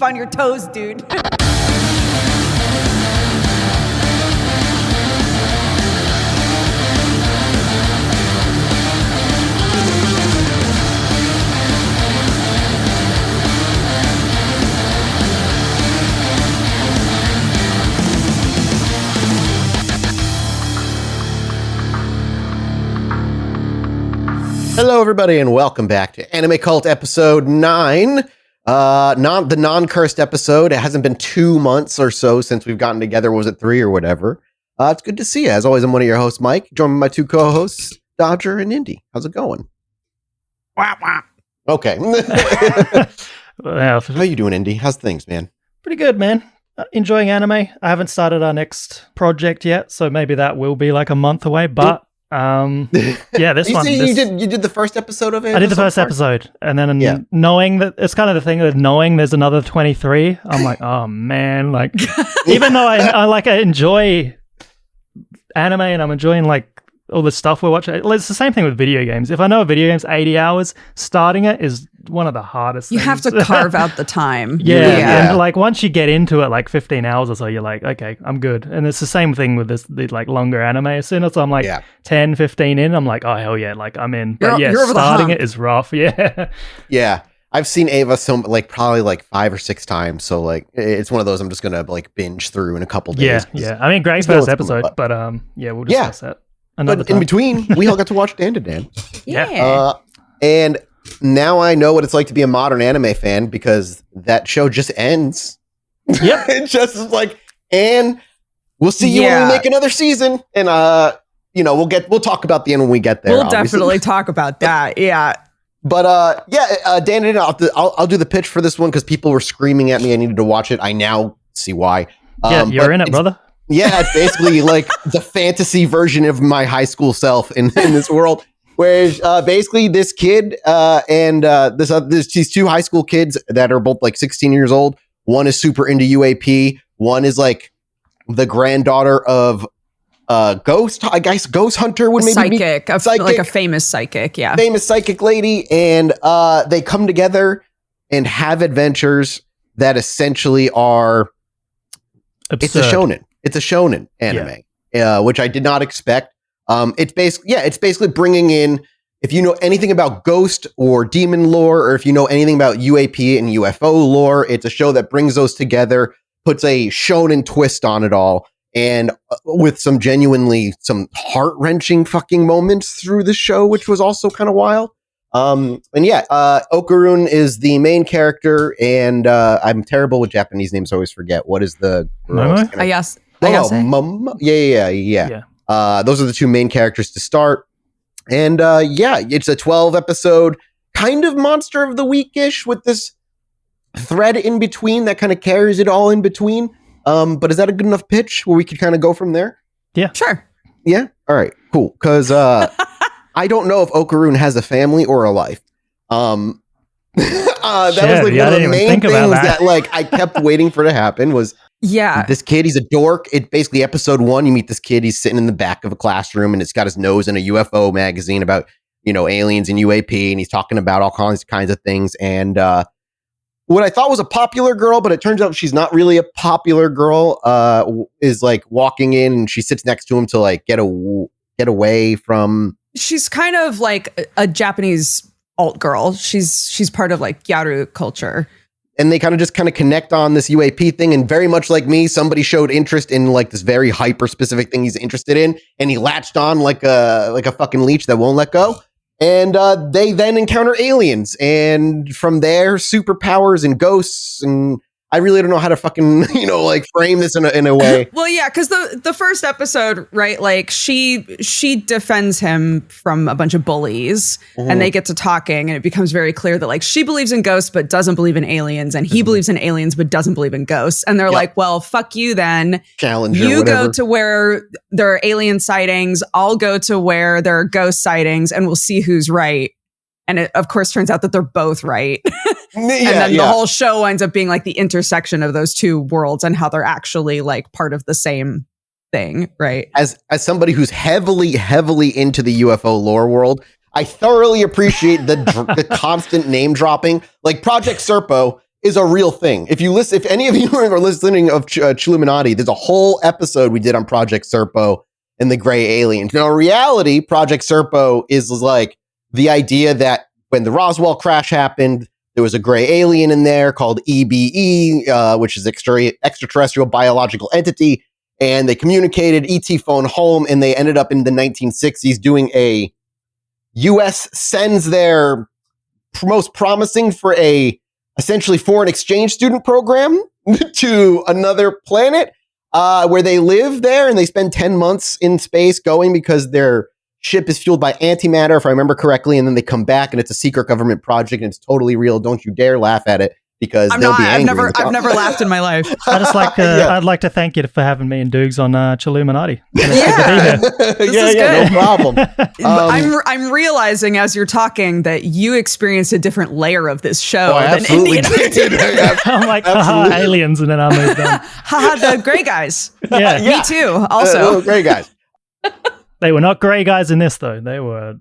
keep on your toes, dude. Hello, everybody, and welcome back to Anime Cult episode 9. The non-cursed episode. It hasn't been 2 months or so since we've gotten together. Was it 3 or whatever? It's good to see you. As always, I'm one of your hosts, Mike, joined by my 2 co-hosts, Dodger and Indie. How's it going? Wah, wah. Okay. Well, How you doing, Indie? How's things, man? pretty good, man. Enjoying anime. I haven't started our next project yet, so maybe that will be like a month away, but yeah, this one. You did the first episode of it? I did the first episode, and then knowing that it's kind of the thing that knowing there's another 23, I'm like, oh man, like even though I enjoy anime and I'm enjoying like all the stuff we're watching. It's the same thing with video games. If I know a video game's 80 hours, starting it is one of the hardest things. You have to carve out the time. Yeah. And like once you get into it, like 15 hours or so, you're like, okay, I'm good. And it's the same thing with the like longer anime. As soon as I'm like 10, 15 in, I'm like, oh hell yeah, like I'm in. But you're starting it is rough. Yeah. Yeah. I've seen Ava probably like 5 or 6 times. So like it's one of those I'm just gonna like binge through in a couple days. Yeah. I mean, great first episode, but we'll discuss that. But in between, we all got to watch Dandadan. Yeah. And now I know what it's like to be a modern anime fan because that show just ends. Yep. It just is like, and we'll see you when we make another season. And we'll talk about the end when we get there. We'll definitely talk about that. Yeah. But Dandadan, I'll do the pitch for this one because people were screaming at me. I needed to watch it. I now see why. You're in it, brother. Yeah, it's basically like the fantasy version of my high school self in this world. Whereas basically this kid and these 2 high school kids that are both like 16 years old. One is super into UAP. One is like the granddaughter of Ghost. I guess Ghost Hunter would maybe psychic, be psychic, like a famous psychic. Yeah, famous psychic lady, and they come together and have adventures that essentially are absurd. It's a shonen anime, which I did not expect. It's basically bringing in, if you know anything about ghost or demon lore, or if you know anything about UAP and UFO lore, it's a show that brings those together, puts a shonen twist on it all, and with some heart-wrenching fucking moments through the show, which was also kind of wild. Okarun is the main character, and I'm terrible with Japanese names, I always forget. What is the girl? Yeah. Those are the 2 main characters to start. And it's a 12 episode kind of monster of the week-ish with this thread in between that kind of carries it all in between. But is that a good enough pitch where we could kind of go from there? Yeah. Sure. Yeah. All right, cool. Because I don't know if Okarun has a family or a life. That was like one of the main things that like I kept waiting for to happen was this kid, he's a dork. It basically episode 1, you meet this kid, he's sitting in the back of a classroom and it's got his nose in a UFO magazine about, aliens and UAP, and he's talking about all kinds of things. And what I thought was a popular girl, but it turns out she's not really a popular girl, is like walking in and she sits next to him to like get away from. She's kind of like a Japanese alt girl. She's part of like Gyaru culture. And they kind of connect on this UAP thing. And very much like me, somebody showed interest in like this very hyper specific thing he's interested in. And he latched on like a fucking leech that won't let go. And they then encounter aliens. And from there, superpowers and ghosts. And I really don't know how to fucking, frame this in a way. Well, yeah, because the first episode, right, like she defends him from a bunch of bullies, and they get to talking, and it becomes very clear that like she believes in ghosts but doesn't believe in aliens, and he believes in aliens but doesn't believe in ghosts. And they're like, well, fuck you then. Challenger, you whatever. go to where there are alien sightings, I'll go to where there are ghost sightings, and we'll see who's right. And it, of course, turns out that they're both right. And then the whole show ends up being like the intersection of those 2 worlds and how they're actually like part of the same thing, right? As somebody who's heavily into the UFO lore world, I thoroughly appreciate the constant name dropping. Like Project Serpo is a real thing. If any of you are listening of Chilluminati, there's a whole episode we did on Project Serpo and the gray aliens. Now, in reality, Project Serpo is like the idea that when the Roswell crash happened, there was a gray alien in there called EBE, which is extraterrestrial biological entity. And they communicated, ET phone home, and they ended up in the 1960s doing a U.S. sends their most promising for a essentially foreign exchange student program to another planet where they live there and they spend 10 months in space going because their ship is fueled by antimatter, if I remember correctly, and then they come back and it's a secret government project and it's totally real. Don't you dare laugh at it. Because they'll be angry. I've never laughed in my life. I'd like to thank you for having me and Dukes on Chilluminati. No problem. I'm realizing as you're talking that you experienced a different layer of this show than Indie and I did. I'm like, haha, aliens, and then I moved on. Haha, the gray guys. Yeah, me too. Also, gray guys. They were not gray guys in this though. They were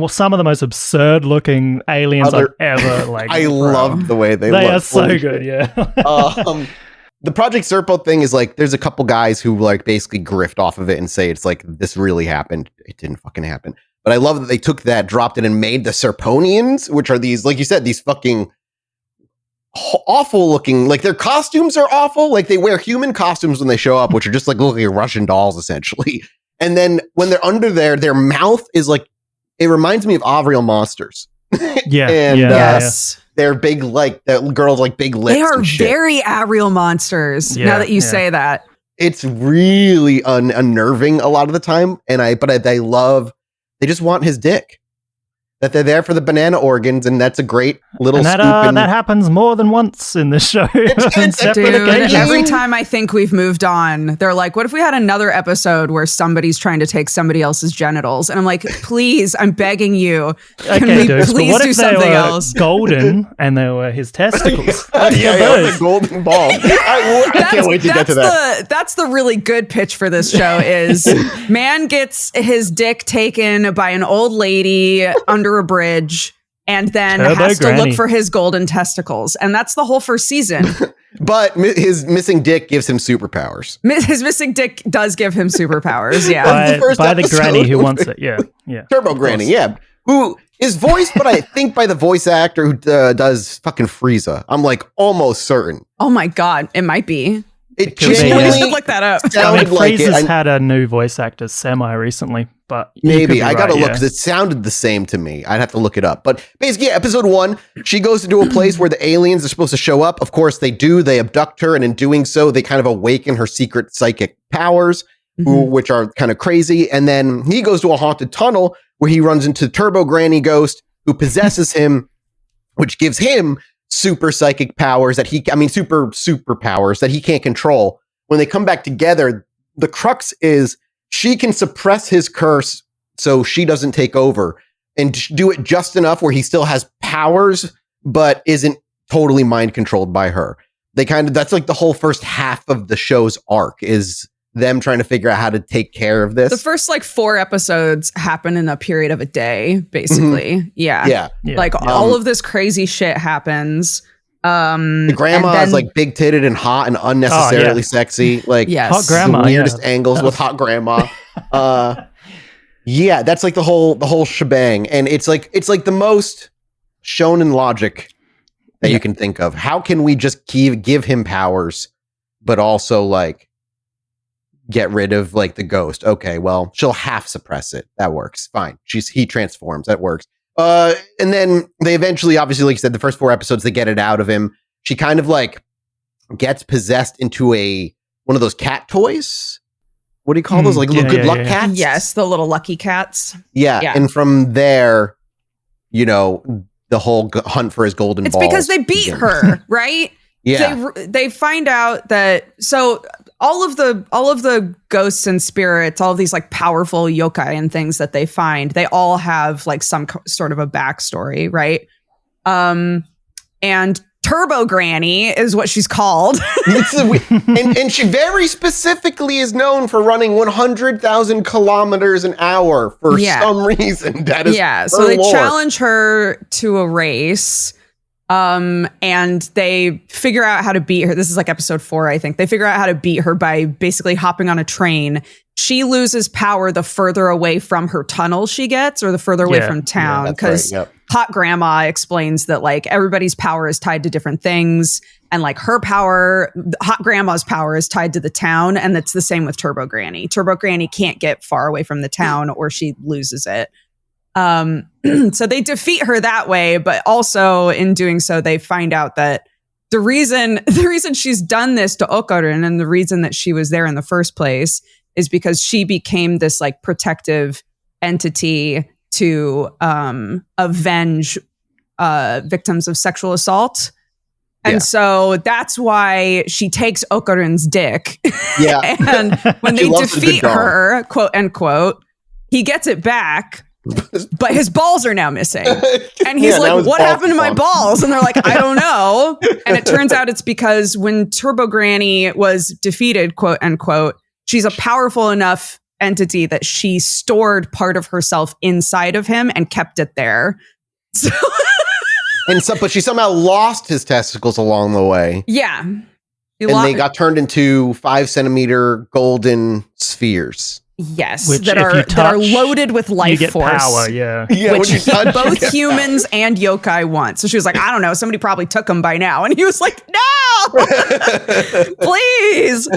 some of the most absurd looking aliens I've ever like. I loved the way they look. They are so good, yeah. The Project Serpo thing is like, there's a couple guys who like basically grift off of it and say it's like, this really happened. It didn't fucking happen. But I love that they took that, dropped it, and made the Serponians, which are these, like you said, these fucking awful looking, like their costumes are awful. Like they wear human costumes when they show up, which are just like looking like Russian dolls essentially. And then when they're under there, their mouth is like, it reminds me of Avril monsters. Yes. They're big, like the girls like big lips. They are very Avril monsters. Now that you say that, it's really unnerving a lot of the time. But they love, they just want his dick. That they're there for the banana organs, and that's a great little scoop. That happens more than once in this show. Every time I think we've moved on, they're like, what if we had another episode where somebody's trying to take somebody else's genitals? And I'm like, please, I'm begging you. Can we please do something else? Golden, and they were his testicles. The golden ball. I can't wait to get to that. That's the really good pitch for this show is man gets his dick taken by an old lady under a bridge and then has to look for his golden testicles, and that's the whole first season. But his missing dick gives him superpowers. His missing dick does give him superpowers. By the granny who wants it. Turbo Granny, who is voiced, but I think by the voice actor who does fucking Frieza. I'm like almost certain. Oh my god, it might be. It genuinely should look that up. Sounded like Frieza's had a new voice actor semi recently, but maybe I gotta look because it sounded the same to me. I'd have to look it up. But basically, episode 1, she goes into a place where the aliens are supposed to show up. Of course, they do. They abduct her, and in doing so, they kind of awaken her secret psychic powers, which are kind of crazy. And then he goes to a haunted tunnel where he runs into Turbo Granny Ghost, who possesses him, which gives him super psychic powers superpowers that he can't control. When they come back together, the crux is she can suppress his curse so she doesn't take over and do it just enough where he still has powers, but isn't totally mind controlled by her. That's like the whole first half of the show's arc is them trying to figure out how to take care of this. The first 4 episodes happen in a period of a day, basically. All of this crazy shit happens. The grandma is like big titted and hot and unnecessarily sexy. Hot grandma, the weirdest angles with hot grandma. That's like the whole shebang. And it's like the most shonen logic that you can think of. How can we just give him powers, but also get rid of the ghost? Okay, well, she'll half suppress it. That works. Fine. He transforms. That works. And then they eventually, obviously, like you said, the first 4 episodes, they get it out of him. She kind of gets possessed into one of those cat toys. What do you call those? Little good luck cats? Yes, the little lucky cats. Yeah. And from there, the whole hunt for his golden balls. It's because they beat her, right? Yeah. They find out that all of the ghosts and spirits, all of these powerful yokai and things that they find, they all have some sort of a backstory, right? And Turbo Granny is what she's called. and she very specifically is known for running 100,000 kilometers an hour for some reason. That is so they challenge her to a race. And they figure out how to beat her. This is like episode 4, I think. They figure out how to beat her by basically hopping on a train. She loses power the further away from her tunnel she gets, or the further away from town. Because Hot Grandma explains that like everybody's power is tied to different things. And like her power, Hot Grandma's power is tied to the town. And that's the same with Turbo Granny. Turbo Granny can't get far away from the town or she loses it. So they defeat her that way, but also in doing so, they find out that the reason she's done this to Okarun and the reason that she was there in the first place is because she became this like protective entity to avenge victims of sexual assault. And so that's why she takes Okarun's dick. Yeah. And when they defeat her, quote unquote, he gets it back. But his balls are now missing. And he's like, what happened to my balls? And they're like, I don't know. And it turns out it's because when Turbo Granny was defeated, quote unquote, she's a powerful enough entity that she stored part of herself inside of him and kept it there. So but she somehow lost his testicles along the way. Yeah. They got turned into 5-centimeter golden spheres. Yes, that are loaded with life force. Power, which both humans and yokai want. So she was like, I don't know, somebody probably took them by now. And he was like, no, please.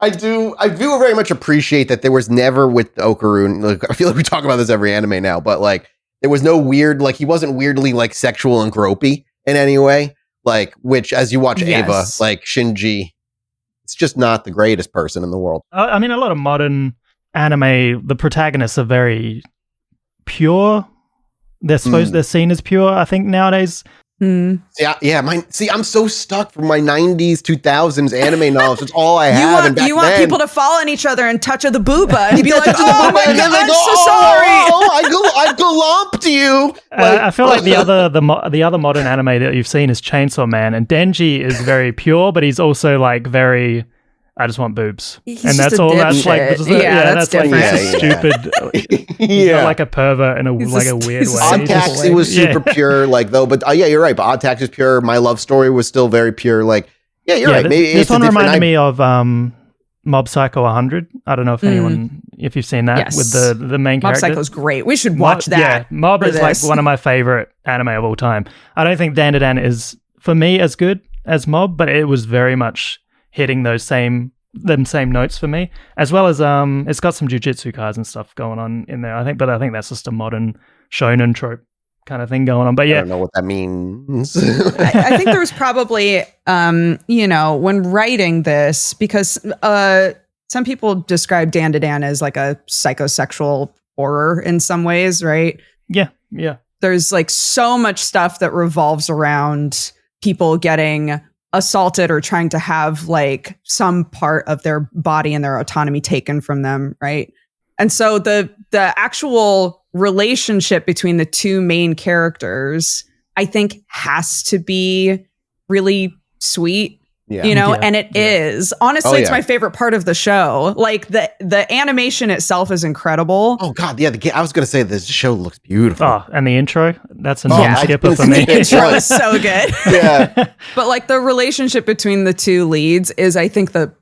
I do very much appreciate that there was never with Okarun. Like, I feel like we talk about this every anime now, but like there was no weird, like he wasn't weirdly like sexual and gropey in any way. Like, which as you watch Ava, like Shinji, it's just not the greatest person in the world. I mean, a lot of modern anime, the protagonists are very pure. They're seen as pure, I think, nowadays. I'm so stuck from my 90s, 2000s anime knowledge. It's all I have. You want people to fall on each other and touch of the booba and be like, oh my God, I'm so sorry. I galomped you. I feel like the other modern anime that you've seen is Chainsaw Man, and Denji is very pure, but he's also like very, I just want boobs. And that's all. That's like, that's different. Like stupid. He's not like a pervert in a weird way. Odd Taxi was super pure, like though. But you're right. But Odd Taxi is pure. My Love Story was still very pure. Like, you're right. Maybe this one reminded me of Mob Psycho 100. I don't know if you've seen that with the main character. Mob Psycho's great. We should watch that. Yeah, Mob is like one of my favorite anime of all time. I don't think Dandadan is for me as good as Mob, but it was very much hitting those same notes for me, as well as it's got some jujitsu cards and stuff going on in there. I think that's just a modern shonen trope kind of thing going on. But yeah, I don't know what that means. I think there was probably when writing this, because some people describe Dandadan as like a psychosexual horror in some ways, right? Yeah. There's like so much stuff that revolves around people getting assaulted or trying to have like some part of their body and their autonomy taken from them, right? And so the actual relationship between the two main characters, I think, has to be really sweet. And it is. Honestly, it's my favorite part of the show. Like the animation itself is incrable. Oh God, yeah. I was gonna say this show looks beautiful. Oh, and the intro, that's a non-skipper for me. The intro is so good. Yeah. But like the relationship between the two leads is, I think, the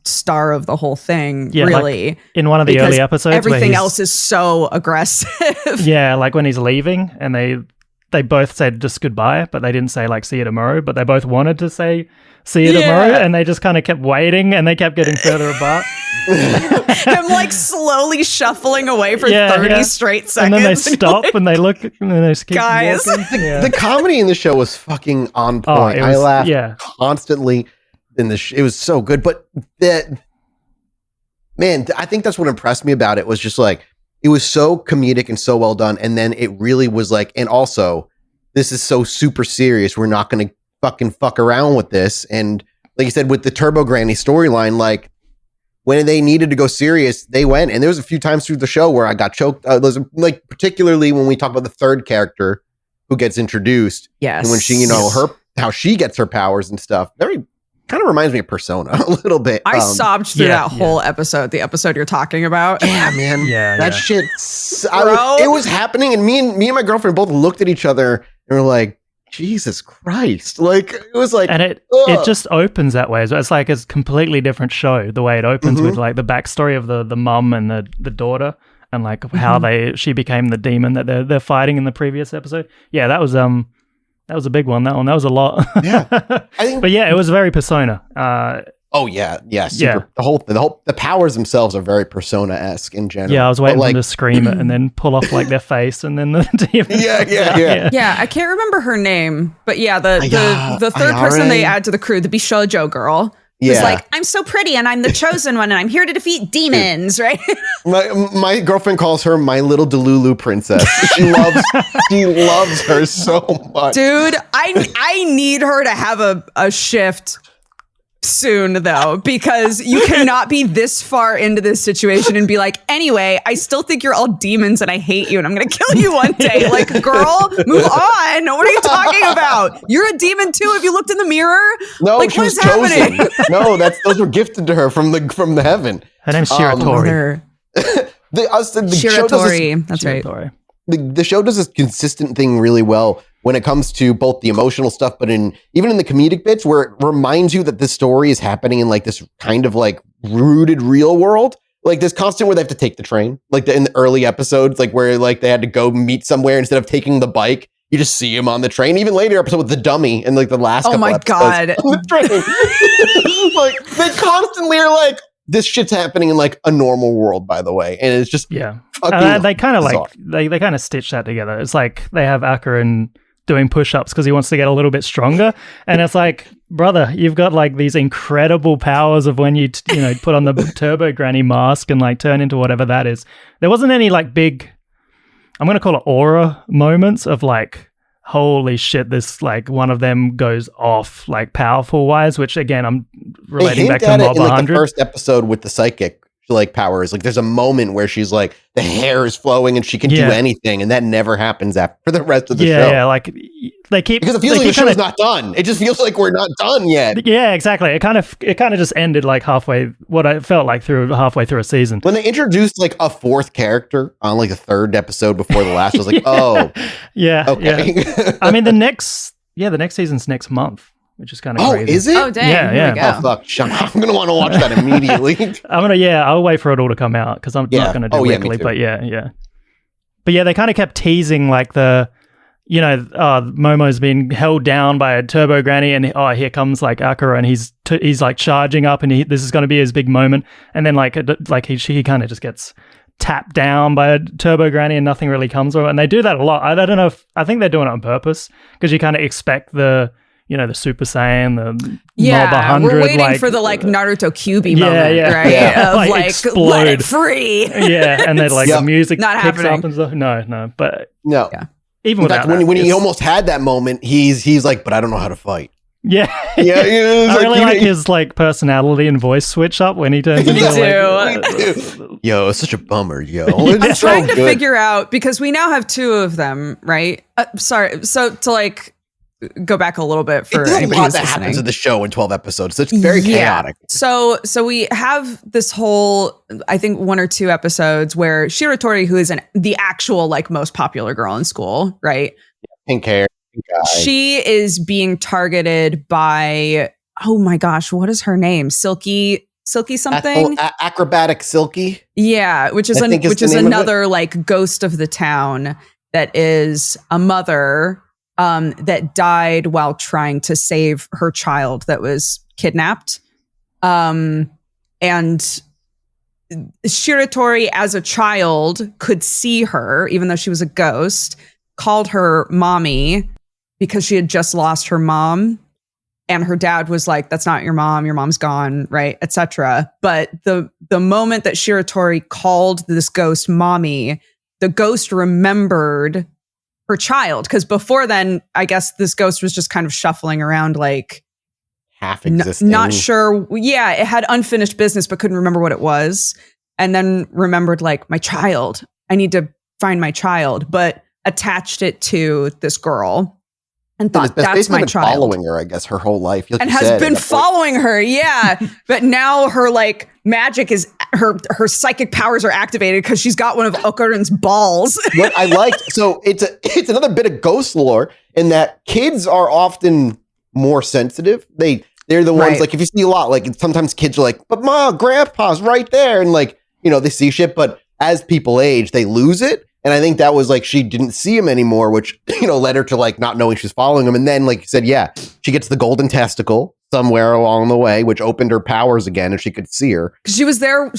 star of the whole thing. Yeah, really. Like in one of the early episodes, everything else is so aggressive. Yeah, like when he's leaving and they both said just goodbye, but they didn't say like see you tomorrow, but they both wanted to say see you tomorrow, and they just kind of kept waiting and they kept getting further apart. Him like slowly shuffling away for 30 straight seconds. And then they stop and they look and then they just keep walking. The comedy in the show was fucking on point. I laughed constantly in the it was so good. But I think that's what impressed me about it was just like, it was so comedic and so well done. And then it really was like, and also this is so super serious. We're not going to fucking fuck around with this. And like you said, with the Turbo Granny storyline, like when they needed to go serious, they went. And there was a few times through the show where I got choked. Like particularly when we talk about the third character who gets introduced. Yes. And when she, how she gets her powers and stuff. Very kind of reminds me of Persona a little bit. I sobbed through that whole episode, the episode you're talking about. Yeah, man. That shit. It was happening. And me and my girlfriend both looked at each other and were like, Jesus Christ. Like, it was like... And it just opens that way. So it's like a completely different show, the way it opens with like the backstory of the mum and the daughter and like how she became the demon that they're fighting in the previous episode. Yeah, that was a big one. That was a lot. Yeah. But yeah, it was very Persona. Oh yeah, super. Yeah. The powers themselves are very Persona-esque in general. Yeah, I was waiting for them to scream it and then pull off like their face and then the demon. Yeah, I can't remember her name, but yeah, the third person they add to the crew, the Bishoujo girl, who's like, I'm so pretty and I'm the chosen one and I'm here to defeat demons, right? My girlfriend calls her my little Delulu princess. She loves her so much. Dude, I need her to have a shift soon though, because you cannot be this far into this situation and be like, anyway, I still think you're all demons and I hate you and I'm gonna kill you one day. Like, girl, move on. What are you talking about? You're a demon too. Have you looked in the mirror? No, like, she was chosen. No, those were gifted to her from the heaven. Her name's Shiratori. Shiratori. That's right. The show does this consistent thing really well when it comes to both the emotional stuff, but even in the comedic bits where it reminds you that this story is happening in like this kind of like rooted real world. Like this constant where they have to take the train, like in the early episodes, like where like they had to go meet somewhere instead of taking the bike. You just see him on the train. Even later episode with the dummy and like the last. Oh my God. On the train. Like they constantly are like, this shit's happening in like a normal world, by the way. And it's just, they kind of like, they kind of stitch that together. It's like they have Akarin doing push-ups because he wants to get a little bit stronger. And it's like, brother, you've got like these incredible powers of when you put on the Turbo Granny mask and like turn into whatever that is. There wasn't any like big, I'm going to call it aura moments of like, holy shit, this like one of them goes off like powerful wise, which again, I'm relating back to Mob 100. Like the first episode with the psychic like powers, like there's a moment where she's like the hair is flowing and she can do anything, and that never happens after the rest of the show. Yeah, like they keep, because it feels like the show's not done. It just feels like we're not done yet. Yeah, exactly. It kind of just ended like halfway, what I felt like halfway through a season. When they introduced like a fourth character on like the third episode before the last, I was like, oh, okay. I mean, the next season's next month, which is kind of crazy. Is it? Oh, dang. Yeah. Oh, fuck. I'm going to want to watch that immediately. I'll wait for it all to come out because I'm not going to do weekly, but yeah. But yeah, they kind of kept teasing like Momo's been held down by a Turbo Granny and here comes like Akira and he's like charging up and this is going to be his big moment. And then he kind of just gets tapped down by a Turbo Granny and nothing really comes of it. And they do that a lot. I don't know I think they're doing it on purpose because you kind of expect the Super Saiyan, the Mob 100. We're waiting for the like Naruto Kyuubi moment, right? Yeah. Of like explode. Let it free. Yeah, and then like the music not picks happening. up and stuff. No, but no. Yeah. Even in fact, when he almost had that moment, he's like, but I don't know how to fight. Yeah. I really like his like personality and voice switch up when he turns into like, yo, it's such a bummer, yo. I'm trying to figure out, because we now have two of them, right? Sorry. So to like go back a little bit for anybody who's that listening. happens in the show in 12 episodes. So it's very chaotic. So we have this whole, I think 1 or 2 episodes where Shiratori, who is the actual like most popular girl in school, right? Pink hair. She is being targeted by, oh my gosh, what is her name? Silky something? Acrobatic Silky. Yeah, which is another like ghost of the town that is a mother that died while trying to save her child that was kidnapped. And Shiratori as a child could see her, even though she was a ghost, called her mommy because she had just lost her mom. And her dad was like, that's not your mom's gone, right, etc. But the moment that Shiratori called this ghost mommy, the ghost remembered her child, because before then, I guess this ghost was just kind of shuffling around, like half existing. Not sure. Yeah, it had unfinished business, but couldn't remember what it was. And then remembered, like, my child. I need to find my child, but attached it to this girl and thought that's my child. Following her, I guess, her whole life, and has been following her. Yeah, but now her like magic is her psychic powers are activated because she's got one of Okarun's balls. What I liked, so it's another bit of ghost lore in that kids are often more sensitive. They're the ones, like, if you see a lot, like, sometimes kids are like, but Ma, Grandpa's right there. And, like, you know, they see shit. But as people age, they lose it. And I think that was, like, she didn't see him anymore, which, you know, led her to, like, not knowing she was following him. And then, like you said, yeah, she gets the golden testicle somewhere along the way, which opened her powers again and she could see her. She was there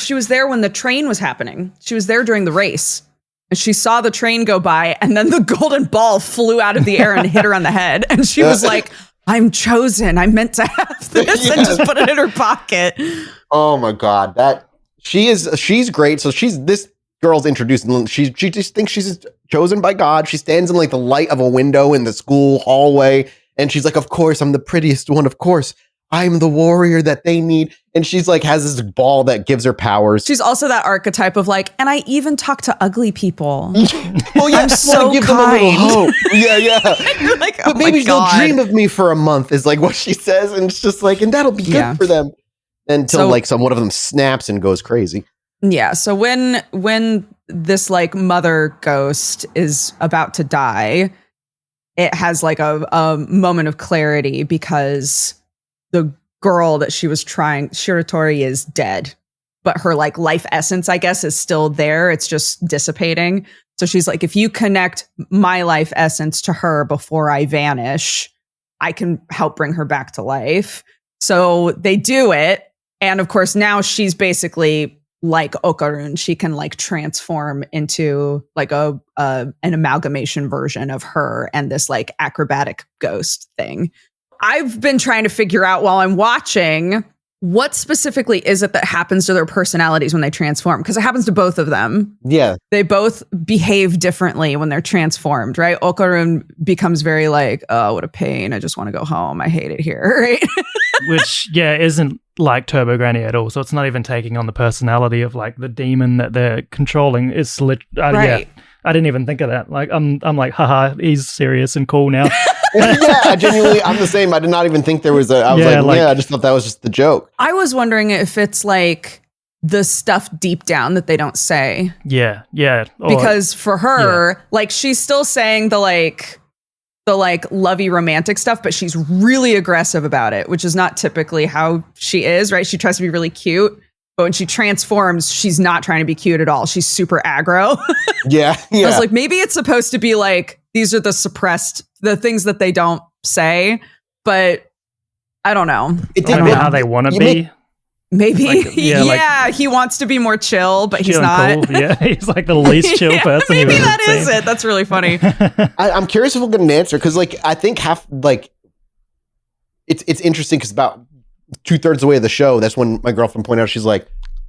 when the train was happening. She was there during the race. And she saw the train go by, and then the golden ball flew out of the air and hit her on the head. And she was like, I'm chosen. I'm meant to have this, and just put it in her pocket. Oh my God. She's great. So this girl's introduced, and she just thinks she's chosen by God. She stands in, like, the light of a window in the school hallway. And she's like, of course, I'm the prettiest one. Of course, I'm the warrior that they need. And she's like, has this ball that gives her powers. She's also that archetype of, like, and I even talk to ugly people. Well, yeah, I'm so give kind. Them a little hope. Yeah. You're like, but maybe they'll dream of me for a month is, like, what she says. And it's just like, and that'll be good for them until one of them snaps and goes crazy. Yeah. So when this, like, mother ghost is about to die, it has, like, a moment of clarity because the girl that she was trying, Shiratori, is dead, but her, like, life essence, I guess, is still there. It's just dissipating. So she's like, if you connect my life essence to her before I vanish, I can help bring her back to life. So they do it. And of course, now she's basically like Okarun. She can, like, transform into, like, an amalgamation version of her and this, like, acrobatic ghost thing. I've been trying to figure out while I'm watching, what specifically is it that happens to their personalities when they transform? Because it happens to both of them. Yeah. They both behave differently when they're transformed, right? Okarun becomes very like, oh, what a pain. I just want to go home. I hate it here, right? Which, yeah, isn't like Turbo Granny at all. So it's not even taking on the personality of, like, the demon that they're controlling. It's right. Yeah, I didn't even think of that. Like, I'm like, haha, he's serious and cool now. Yeah, genuinely, I'm the same. I did not even think there was I just thought that was just the joke. I was wondering if it's, like, the stuff deep down that they don't say. Yeah. Because for her, like, she's still saying the lovey romantic stuff, but she's really aggressive about it, which is not typically how she is, right? She tries to be really cute, but when she transforms, she's not trying to be cute at all. She's super aggro. Yeah. I was like, maybe it's supposed to be like, these are the things that they don't say, but I don't know. How they want to be. Maybe. Like, he wants to be more chill, but he's not. Cool. Yeah, he's like the least chill person. Maybe that is it. That's really funny. I'm curious if we'll get an answer, because, like, I think it's interesting because about 2/3 of the way of the show, that's when my girlfriend pointed out, she's like,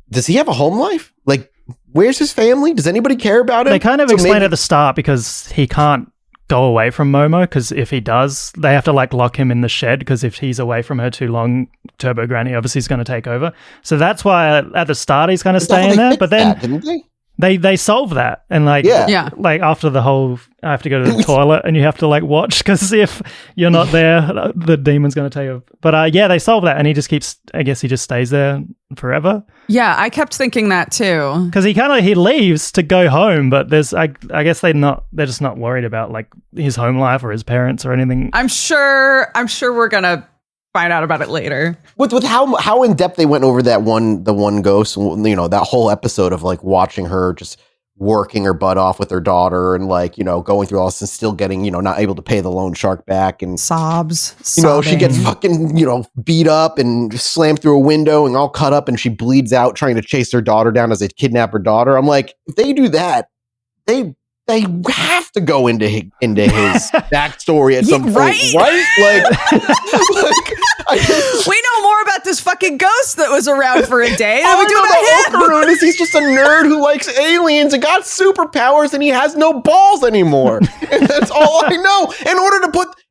does he have a home life? Like, where's his family? Does anybody care about him? They kind of explain at the start because he can't go away from Momo, because if he does, they have to, like, lock him in the shed, because if he's away from her too long, Turbo Granny obviously is going to take over. So that's why at the start he's kind of staying there. But then didn't they? They solve that, and like after the whole, I have to go to the toilet, and you have to, like, watch, because if you're not there, the demon's going to take over. But they solve that, and he just keeps. I guess he just stays there forever. Yeah, I kept thinking that too. Because he leaves to go home, but there's I guess they're just not worried about, like, his home life or his parents or anything. I'm sure we're gonna find out about it later. With how in depth they went over the one ghost, you know, that whole episode of, like, watching her just working her butt off with her daughter and, like, you know, going through all this and still getting, you know, not able to pay the loan shark back, and sobs. You know, she gets fucking, you know, beat up and just slammed through a window and all cut up, and she bleeds out trying to chase her daughter down as they kidnap her daughter. I'm like, if they do that, they have to go into his backstory at some point, right? We know more about this fucking ghost that was around for a day than we do about him. He's just a nerd who likes aliens and got superpowers, and he has no balls anymore. And that's all I know.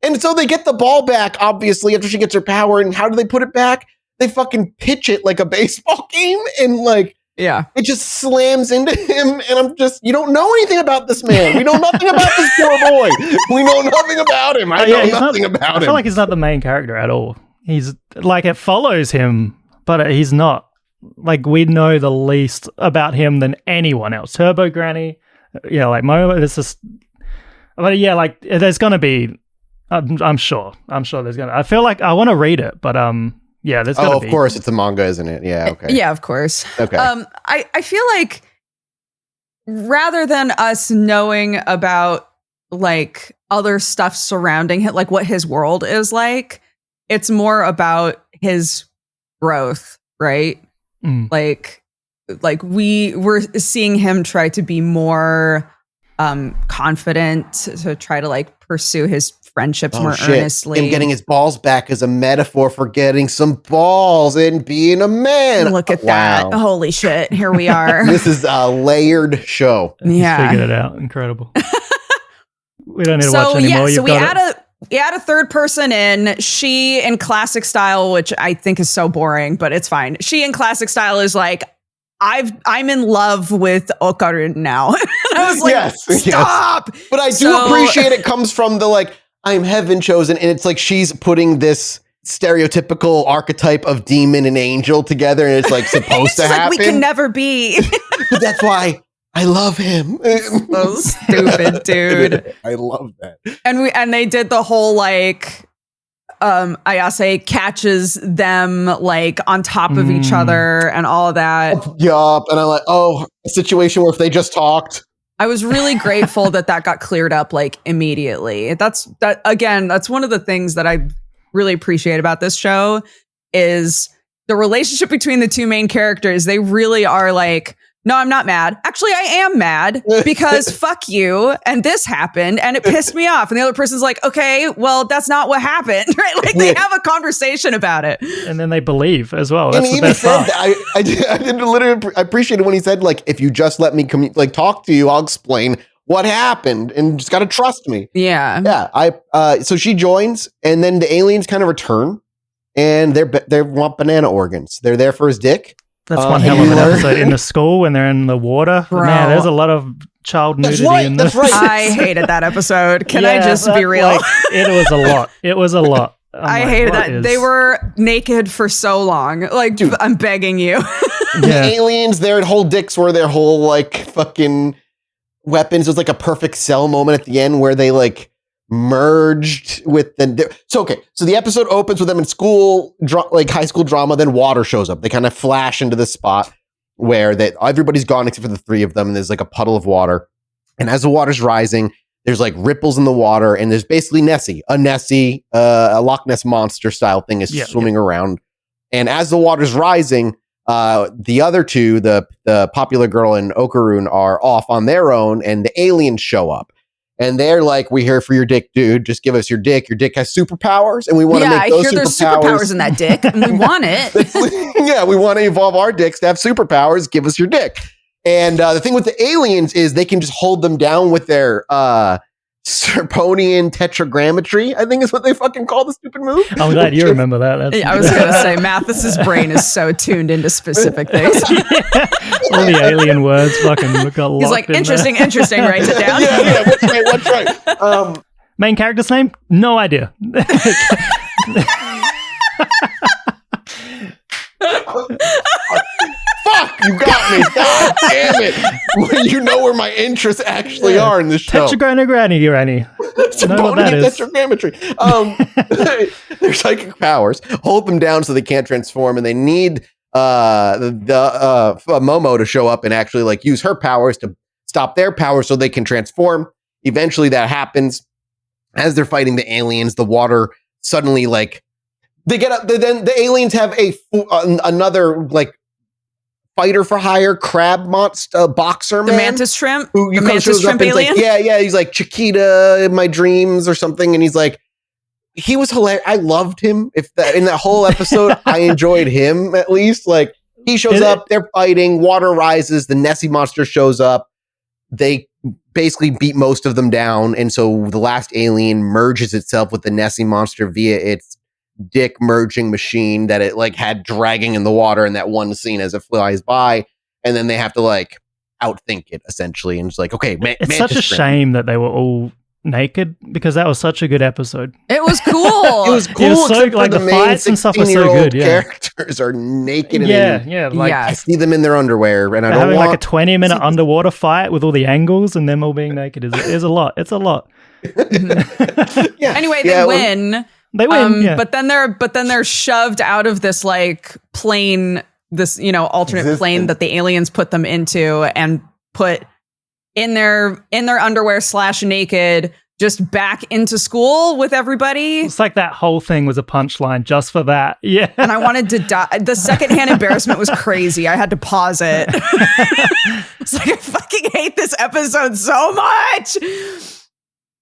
And so they get the ball back, obviously, after she gets her power. And how do they put it back? They fucking pitch it like a baseball game, and, like, it just slams into him, and I'm just, you don't know anything about this man. We know nothing about this poor boy. We know nothing about him. I know nothing about him. I feel like he's not the main character at all. He's, like, it follows him, but he's not like we know the least about him than anyone else. Turbo Granny, like Momo. It's just, but yeah, like there's gonna be. I'm sure there's gonna. I feel like I want to read it, but yeah, there's gonna be. Of course, it's a manga, isn't it? Yeah, okay. Yeah, of course. Okay. I feel like rather than us knowing about like other stuff surrounding it, like what his world is like, it's more about his growth, right? Like we're seeing him try to be more confident, to try to like pursue his friendships more earnestly. Him getting his balls back is a metaphor for getting some balls and being a man. Look at that. Holy shit. Here we are. This is a layered show. Yeah. Figured it out. Incredible. We don't need to watch anymore. So we add a third person in. She in classic style, which I think is so boring, but it's fine. She in classic style is like, I'm in love with Okarun now. I was like, stop. Yes. But I do appreciate it comes from the like, I'm heaven chosen, and it's like she's putting this stereotypical archetype of demon and angel together, and it's like supposed to happen. Like, we can never be. But that's why I love him. So stupid, dude. I love that. And they did the whole like Ayase catches them like on top of each other and all of that. Yup. And I'm like, a situation where if they just talked. I was really grateful that got cleared up like immediately. That's one of the things that I really appreciate about this show is the relationship between the two main characters. They really are like, no, I'm not mad. Actually, I am mad because fuck you. And this happened and it pissed me off. And the other person's like, okay, well, that's not what happened. Right? Like they have a conversation about it. And then they believe as well. That's and he the best even said part. I appreciated when he said, like, if you just let me talk to you, I'll explain what happened and just got to trust me. Yeah. Yeah. So she joins and then the aliens kind of return and they want banana organs. They're there for his dick. That's one hell of an episode in the school when they're in the water. Bro. Man, there's a lot of child nudity in this. That's right. I hated that episode. Can I just be real? Like, it was a lot. I hated that. They were naked for so long. Like, dude, I'm begging you. The aliens, their whole dicks were their whole like fucking weapons. It was like a perfect Cell moment at the end where they like merged with so the episode opens with them in school, like high school drama. Then water shows up. They kind of flash into this spot where everybody's gone except for the three of them, and there's like a puddle of water. And as the water's rising, there's like ripples in the water, and there's basically a Loch Ness monster style thing is swimming around. And as the water's rising, the other two, the popular girl and Okarun, are off on their own, and the aliens show up. And they're like, we're here for your dick, dude. Just give us your dick. Your dick has superpowers, and we want to make those superpowers. Yeah, I hear there's superpowers in that dick, and we want it. Yeah, we want to evolve our dicks to have superpowers. Give us your dick. And the thing with the aliens is they can just hold them down with their Serponian tetragrammetry, I think is what they fucking call the stupid move. I'm glad you remember that. I was going to say, Mathis's brain is so tuned into specific things. All the alien words fucking got locked. He's like, interesting, write it down. Yeah, what's right? Main character's name? No idea. Fuck, you got me. God damn it. You know where my interests actually are in this show. Tetragrammetry. Tetragrammetry. Their psychic powers hold them down so they can't transform, and they need Momo to show up and actually like use her powers to stop their powers so they can transform. Eventually that happens. As they're fighting the aliens, the water suddenly like they get up. Then the aliens have another like fighter for hire crab monster boxer man, the mantis shrimp, who the mantis shrimp alien. Like, he's like Chiquita in my dreams or something, and he's like, he was hilarious. I loved him. In that whole episode, I enjoyed him at least. Like he shows up, they're fighting, water rises, the Nessie monster shows up. They basically beat most of them down, and so the last alien merges itself with the Nessie monster via its dick merging machine that it like had dragging in the water in that one scene as it flies by, and then they have to like outthink it essentially, and it's like, okay, it's such a shame that they were all naked? Because that was such a good episode. It was cool. It was cool. It was so, like the fights and stuff were so good. Yeah. Characters are naked. Like I see them in their underwear, and I don't having want like a 20-minute underwater fight with all the angles and them all being naked is a lot. It's a lot. Anyway, they win. They win. But then they're shoved out of this like plane, this alternate plane that the aliens put them into, and put in their underwear / naked, just back into school with everybody. It's like that whole thing was a punchline just for that. Yeah. And I wanted to die. The secondhand embarrassment was crazy. I had to pause it. It's like, I fucking hate this episode so much.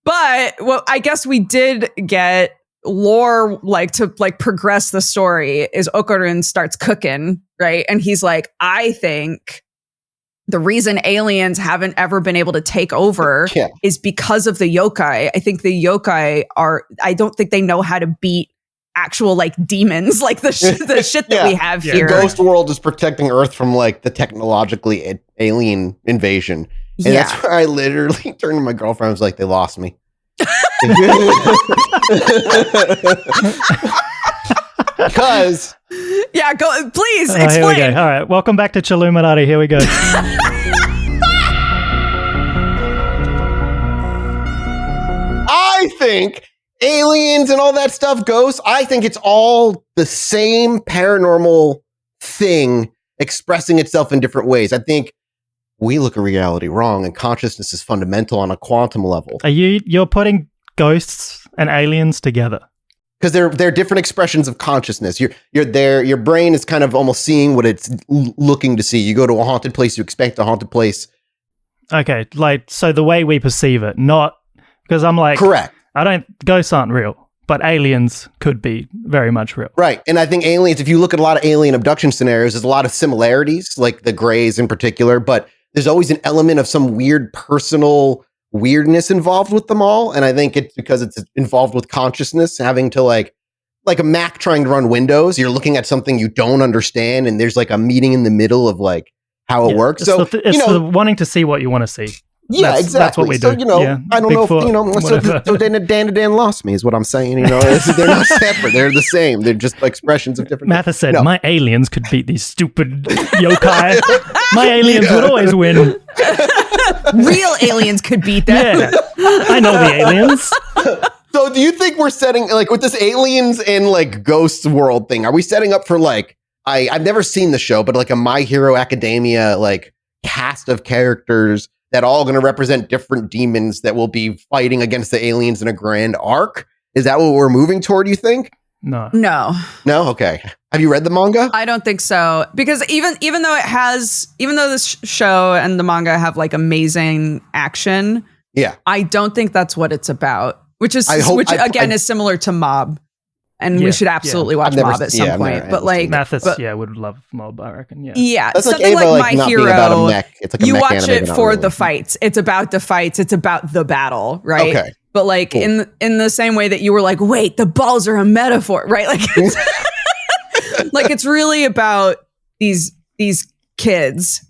But I guess we did get lore, like, to like progress the story, is Okarun starts cooking, right? And he's like, I think the reason aliens haven't ever been able to take over is because of the yokai. I think the yokai I don't think they know how to beat actual like demons, like the shit that we have here. The ghost world is protecting Earth from like the technologically alien invasion. And that's where I literally turned to my girlfriend and was like, they lost me. Because go, please explain. Here we go. All right, welcome back to Chilluminati. Here we go. I think aliens and all that stuff, ghosts, I think it's all the same paranormal thing expressing itself in different ways. I think we look at reality wrong, and consciousness is fundamental on a quantum level. You're putting ghosts and aliens together? Because they're different expressions of consciousness. You're there. Your brain is kind of almost seeing what it's looking to see. You go to a haunted place, you expect a haunted place. Okay, like, so the way we perceive it, not because I'm like, correct. Ghosts aren't real, but aliens could be very much real. Right. And I think aliens, if you look at a lot of alien abduction scenarios, there's a lot of similarities, like the Greys in particular, but there's always an element of some weird personal weirdness involved with them all. And I think it's because it's involved with consciousness, having to like a Mac trying to run Windows. You're looking at something you don't understand, and there's like a meeting in the middle of like how it works. So it's the wanting to see what you want to see. Yeah, exactly. That's what we do. So, I don't know if, so Dandadan lost me is what I'm saying. They're not separate. They're the same. They're just expressions of different Matha said, my aliens could beat these stupid yokai. My aliens would always win. Real aliens could beat them. Yeah, I know the aliens. So do you think we're setting, like, with this aliens and like ghosts world thing, are we setting up for like, I've never seen the show, but like a My Hero Academia like cast of characters that all going to represent different demons that will be fighting against the aliens in a grand arc? Is that what we're moving toward, you think? No. Okay. Have you read the manga? I don't think so, because even though this show and the manga have like amazing action, I don't think that's what it's about. Which is similar to Mob, and we should absolutely watch Mob at some point. But like, Mathis, would love Mob, I reckon. Yeah, that's something like My Hero. About a mech. It's like a you mech watch it for really. The fights. It's about the fights. It's about the battle, right? Okay. But like cool. in the same way that you were like, wait, the balls are a metaphor, right? Like, like it's really about these kids.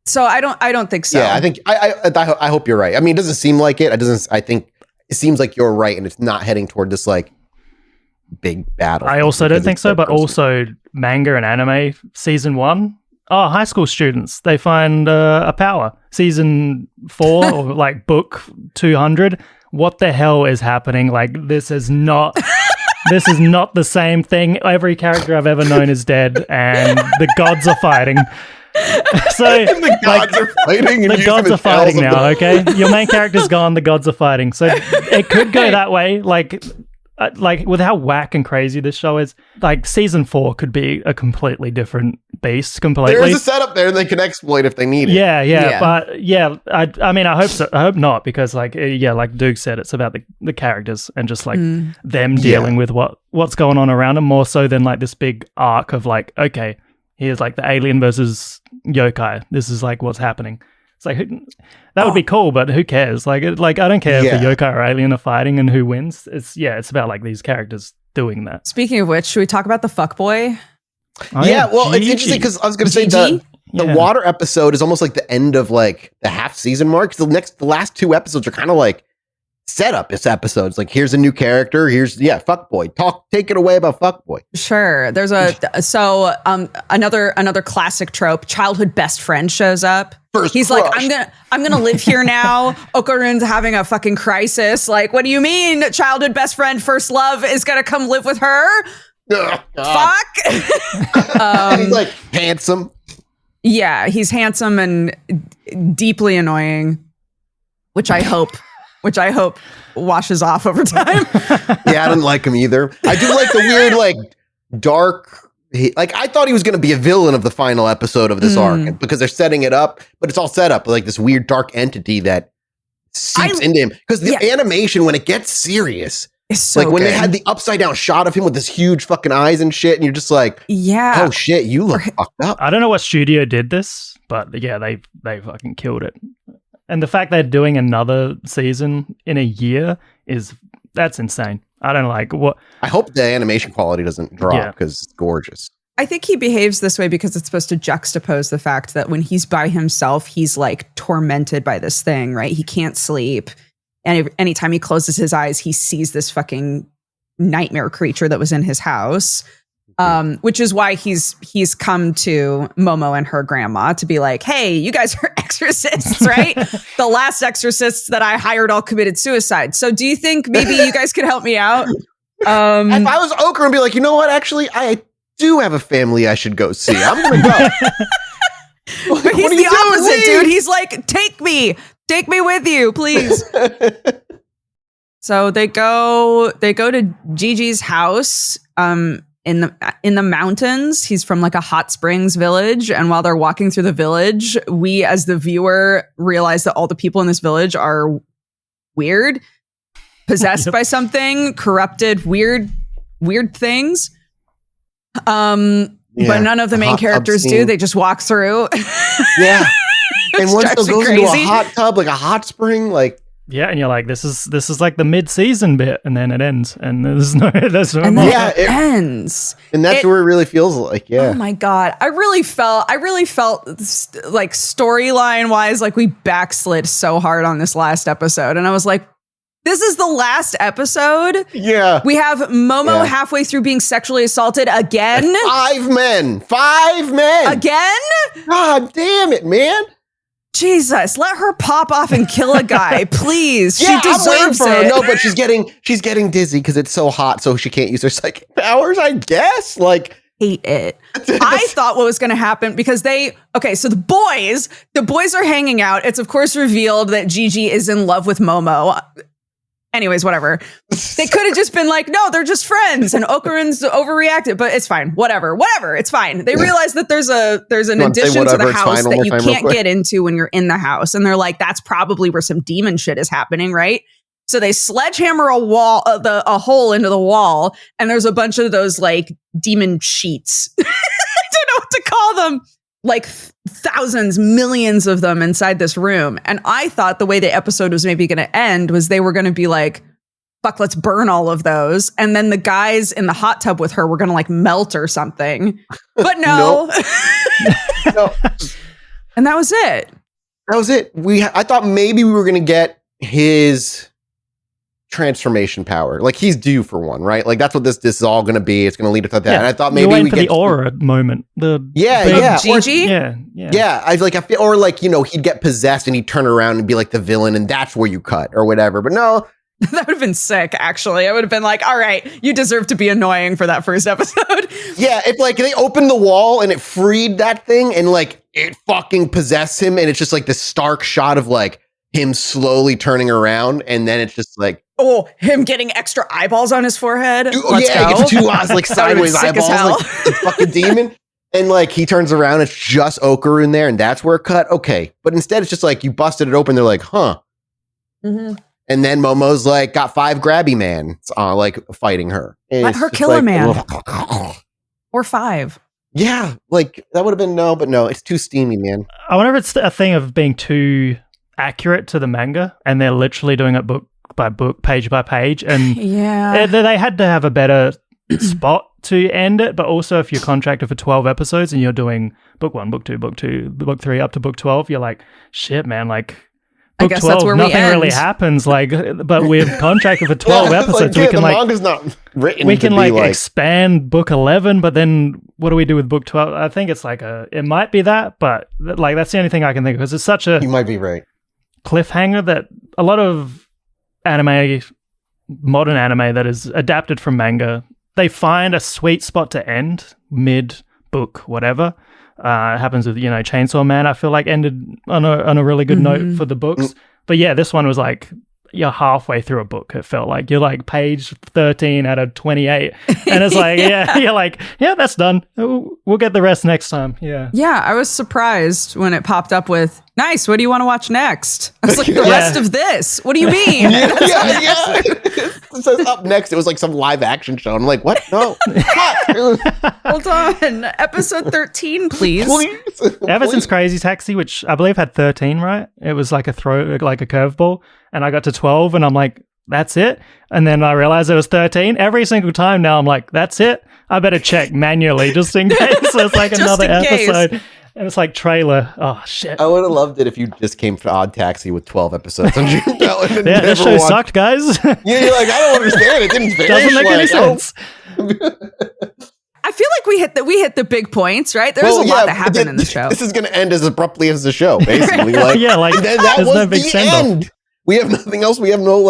So I don't think so. Yeah, I think I hope you're right. I mean, it doesn't seem like it. I think it seems like you're right, and it's not heading toward this like big battle. I also don't think so, but also manga and anime season 1. Oh, high school students, they find a power. Season 4 or like book 200. What the hell is happening? Like, this is not the same thing. Every character I've ever known is dead, and the gods are fighting. So the gods are fighting. The gods are fighting now. Okay, your main character's gone. The gods are fighting. So it could go that way. Like with how whack and crazy this show is, like season 4 could be a completely different beast. Completely, there is a setup there they can exploit if they need it. Yeah. But yeah, I mean, I hope so. I hope not, because like Duke said, it's about the characters and just like them dealing with what's going on around them, more so than like this big arc of like, okay, here's like the alien versus yokai. This is like what's happening. It's like, that would be cool, but who cares? Like I don't care if the yokai or alien are fighting and who wins. It's about like these characters doing that. Speaking of which, should we talk about the fuckboy? Well, it's interesting because I was going to say the water episode is almost like the end of like the half season mark. The last 2 episodes are kind of like setup episodes. Like, here's a new character. Here's fuckboy. Take it away about fuckboy. Sure. There's another classic trope. Childhood best friend shows up. He's like, I'm gonna live here now. Okarun's having a fucking crisis. Like, what do you mean? Childhood best friend, first love is gonna come live with her? Fuck. He's like handsome. Yeah, he's handsome and deeply annoying, which I hope washes off over time. Yeah, I didn't like him either. I do like the weird, like, dark. I thought he was going to be a villain of the final episode of this arc because they're setting it up, but it's all set up like this weird dark entity that seeps into him. Because the animation, when it gets serious, it's so like when good. they had the upside down shot of him with this huge fucking eyes and shit, and you're just like, oh shit, you look fucked up. I don't know what studio did this, but yeah, they fucking killed it. And the fact they're doing another season in a year that's insane. I don't like what. I hope the animation quality doesn't drop because it's gorgeous. I think he behaves this way because it's supposed to juxtapose the fact that when he's by himself, he's like tormented by this thing, right? He can't sleep. And anytime he closes his eyes, he sees this fucking nightmare creature that was in his house. Which is why he's come to Momo and her grandma to be like, hey, you guys are exorcists, right? The last exorcists that I hired all committed suicide. So do you think maybe you guys could help me out? If I was Okra and be like, you know what? Actually, I do have a family I should go see. I'm going to go. But he's the opposite, dude. He's like, take me with you, please. So they go to Gigi's house. In the mountains. He's from like a hot springs village. And while they're walking through the village, we as the viewer realize that all the people in this village are weird, possessed by something, corrupted, weird things. But none of the main characters do. They just walk through. Yeah. And once it goes into a hot tub, like a hot spring, like. Yeah, and you're like, this is like the mid-season bit, and then it ends, and there's no more. Yeah, it ends, and that's where it really feels like. Yeah. Oh my god, I really felt like storyline wise, like we backslid so hard on this last episode, and I was like, this is the last episode. Yeah, we have Momo halfway through being sexually assaulted again. Five men again. God damn it, man. Jesus, let her pop off and kill a guy, please. Yeah, she deserves it. No, but she's getting dizzy because it's so hot, so she can't use her psychic powers, I guess. Like, hate it. I thought what was going to happen because so the boys are hanging out. It's of course revealed that Gigi is in love with Momo. Anyways, whatever. They could have just been like, no, they're just friends, and Okarun's overreacted, but it's fine. Whatever. It's fine. They realize that there's an addition to the house that you can't get into when you're in the house, and they're like, that's probably where some demon shit is happening, right? So they sledgehammer a hole into the wall, and there's a bunch of those like demon sheets. I don't know what to call them. Like thousands, millions of them inside this room. And I thought the way the episode was maybe going to end was they were going to be like, fuck, let's burn all of those. And then the guys in the hot tub with her were going to like melt or something. But no. No. And that was it. I thought maybe we were going to get his transformation power. Like, he's due for one, right? Like, that's what this is all going to be. It's going to lead up to that. Yeah. And I thought maybe we get the aura moment. Gigi. I feel, or like, you know, he'd get possessed and he'd turn around and be like the villain, and that's where you cut or whatever. But no. That would have been sick, actually. I would have been like, all right, you deserve to be annoying for that first episode. Yeah, if like they opened the wall and it freed that thing and like it fucking possessed him, and it's just like this stark shot of like him slowly turning around, and then it's just like, oh, him getting extra eyeballs on his forehead. He gets 2 eyes, like sideways eyeballs, like the fucking demon. And like he turns around, it's just Okra in there, and that's where it cut. Okay, but instead it's just like you busted it open. They're like, huh. Mm-hmm. And then Momo's like got 5 grabby man, like fighting her. And let her kill a man, or 5. Yeah, like that would have been but no, it's too steamy, man. I wonder if it's a thing of being too accurate to the manga, and they're literally doing it book by book, page by page, and they had to have a better spot to end it, but also if you're contracted for 12 episodes and you're doing book 1, book 2, book 3 up to book 12, you're like, shit, man, like book 12, that's where nothing really happens. Like, but we're contracted for 12 episodes. Like, the manga's not written. We can like expand book 11, but then what do we do with book 12? I think it's like it might be that, but like that's the only thing I can think of because it's such a. You might be right. Cliffhanger that a lot of modern anime that is adapted from manga, they find a sweet spot to end mid book, whatever. It happens with Chainsaw Man. I feel like ended on a really good note for the books. But yeah, this one was like you're halfway through a book. It felt like you're like page 13 out of 28, and it's like you're like that's done. We'll get the rest next time. Yeah. I was surprised when it popped up with nice. What do you want to watch next? I was like, the rest of this. What do you mean? It says up next. It was like some live action show. I'm like, what? No. Hold on. Episode 13, please. Ever since Crazy Taxi, which I believe had 13, right? It was like a curveball, and I got to 12, and I'm like, that's it. And then I realized it was 13. Every single time now, I'm like, that's it. I better check manually just in case. So it's like another episode. And it's like trailer. Oh, shit. I would have loved it if you just came for Odd Taxi with 12 episodes on June Bell. Yeah, that show sucked, guys. You're like, I don't understand. It didn't finish. Doesn't make any sense. I feel like we hit the big points, right? There was a lot that happened in the show. This is going to end as abruptly as the show, basically. Like, that was no big the end. We have nothing else. We have no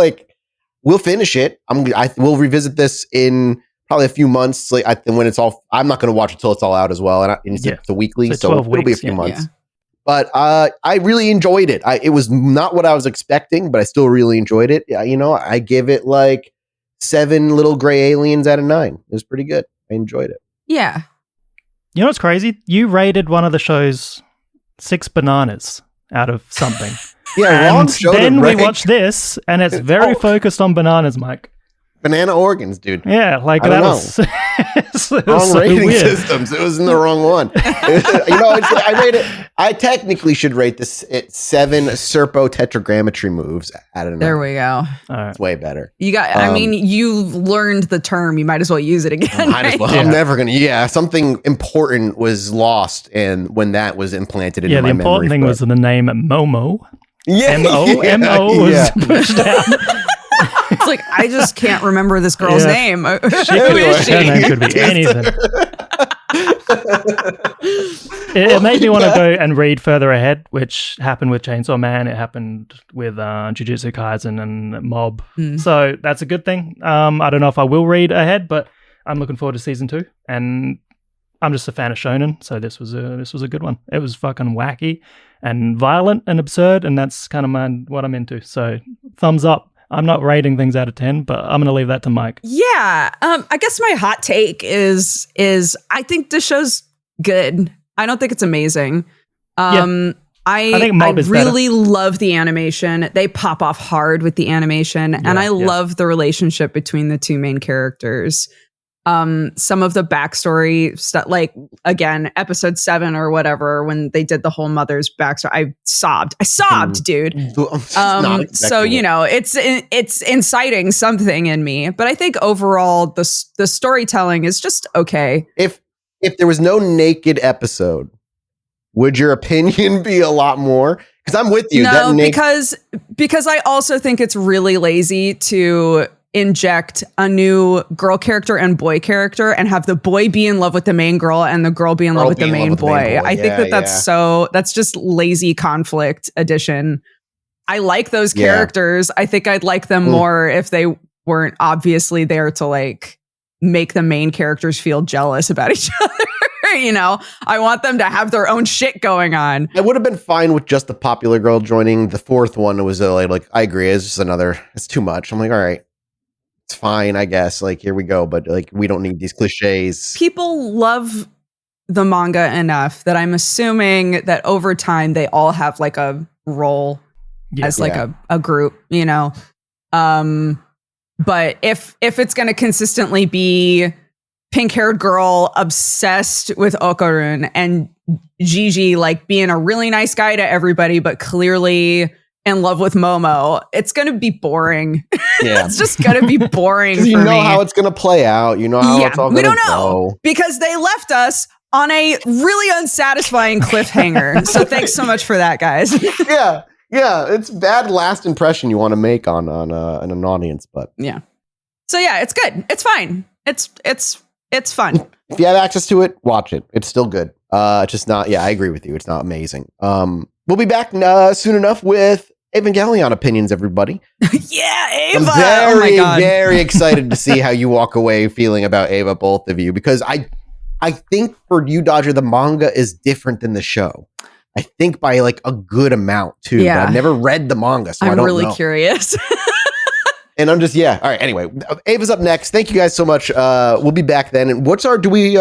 we'll finish it. We'll revisit this in probably a few months, when it's all. I'm not going to watch it till it's all out as well, and it's the weekly, so it'll be a few months. Yeah. But I really enjoyed it. It was not what I was expecting, but I still really enjoyed it. I give it like 7 little gray aliens out of 9. It was pretty good. I enjoyed it. Yeah. You know what's crazy? You rated one of the shows 6 bananas out of something. And then we watched this, and it's very focused on bananas, Mike. Banana organs, dude. Yeah, like that was wrong rating systems. It was in the wrong one. I technically should rate this at 7 Serpo tetragrammetry moves out of 9. There we go. It's way better. You got. I mean, you've learned the term. You might as well use it again. Might as well. I'm never gonna. Yeah, something important was lost, and when that was implanted into my memory. Yeah, the important thing was the name Momo. Yeah, M-O was pushed down. It's like, I just can't remember this girl's name. Who is she? Her name could be anything. It made me want to go and read further ahead, which happened with Chainsaw Man. It happened with Jujutsu Kaisen and Mob. So that's a good thing. I don't know if I will read ahead, but I'm looking forward to season 2. And I'm just a fan of shonen, so this was a good one. It was fucking wacky and violent and absurd, and that's kind of what I'm into. So thumbs up. I'm not rating things out of 10, but I'm going to leave that to Mike. Yeah. I guess my hot take is I think this show's good. I don't think it's amazing. I think Mob is really love the animation. They pop off hard with the animation, and I love the relationship between the two main characters. Some of the backstory stuff, like again, episode 7 or whatever, when they did the whole mother's backstory, I sobbed, dude. So it's inciting something in me, but I think overall the storytelling is just okay. If there was no naked episode, would your opinion be a lot more? Because I'm with you. No, because I also think it's really lazy to inject a new girl character and boy character and have the boy be in love with the main girl and the girl be in love with the main boy. I think that's just lazy conflict addition. I like those characters. I think I'd like them more if they weren't obviously there to like make the main characters feel jealous about each other. I want them to have their own shit going on. I would have been fine with just the popular girl joining. The 4th one was like I agree, it's just it's too much. I'm like, all right. It's fine, I guess. Like, here we go. But like, we don't need these cliches. People love the manga enough that I'm assuming that over time they all have like a role as like a group, But if it's going to consistently be pink-haired girl obsessed with Okarun and Gigi like being a really nice guy to everybody, but clearly in love with Momo, it's going to be boring. Yeah. It's just going to be boring for me. You know how it's going to play out. You know how it's all going to go. We don't know. Because they left us on a really unsatisfying cliffhanger. So thanks so much for that, guys. Yeah. It's bad last impression you want to make on an audience, but yeah. So yeah, it's good. It's fine. It's fun. If you have access to it, watch it. It's still good. Just not. Yeah, I agree with you. It's not amazing. We'll be back soon enough with Evangelion opinions, everybody. Yeah, Ava. I'm very excited to see how you walk away feeling about Ava, both of you, because I think for you, Dodger, the manga is different than the show. I think by like a good amount too. Yeah. But I've never read the manga, so I don't know. I'm really curious. And I'm just, all right. Anyway, Ava's up next. Thank you guys so much. We'll be back then. And do we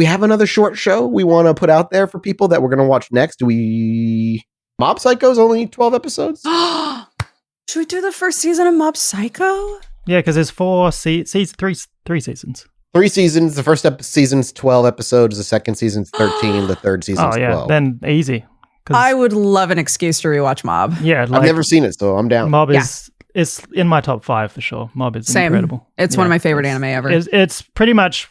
have another short show we want to put out there for people that we're going to watch next? Mob Psycho's only 12 episodes? Should we do the first season of Mob Psycho? Yeah, because there's three seasons. 3 seasons. The first season's 12 episodes. The second season's 13. The third season's 12. Then easy. I would love an excuse to rewatch Mob. Yeah, I've never seen it, so I'm down. Mob is in my top 5 for sure. Mob is incredible. It's one of my favorite anime ever. It's pretty much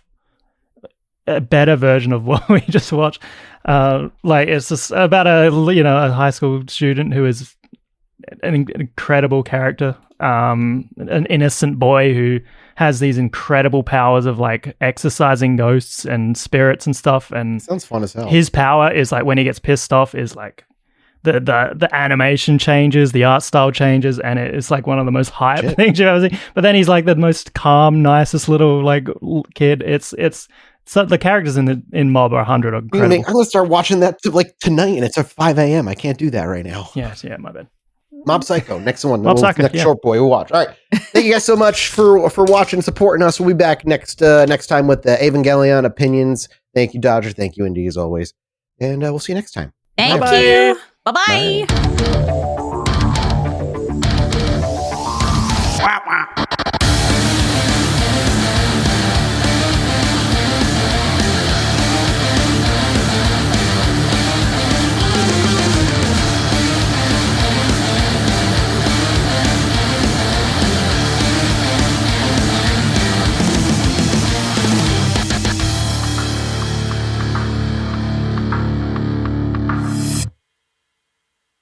a better version of what we just watched. It's just about a high school student who is an incredible character, an innocent boy who has these incredible powers of like exorcising ghosts and spirits and stuff. And sounds fun as hell. His power is like when he gets pissed off is like the animation changes, the art style changes, and it's like one of the most hype things you've ever seen. But then he's like the most calm, nicest little like kid. So the characters in Mob are 100 are incredible. I'm gonna start watching that tonight, and it's at 5 a.m. I can't do that right now. Yeah, my bad. Mob Psycho, next one. Psycho, next short boy we'll watch. All right, thank you guys so much for watching and supporting us. We'll be back next time with the Evangelion opinions. Thank you, Dodger. Thank you, Indie, as always, and we'll see you next time. Thank you. Bye-bye. Bye.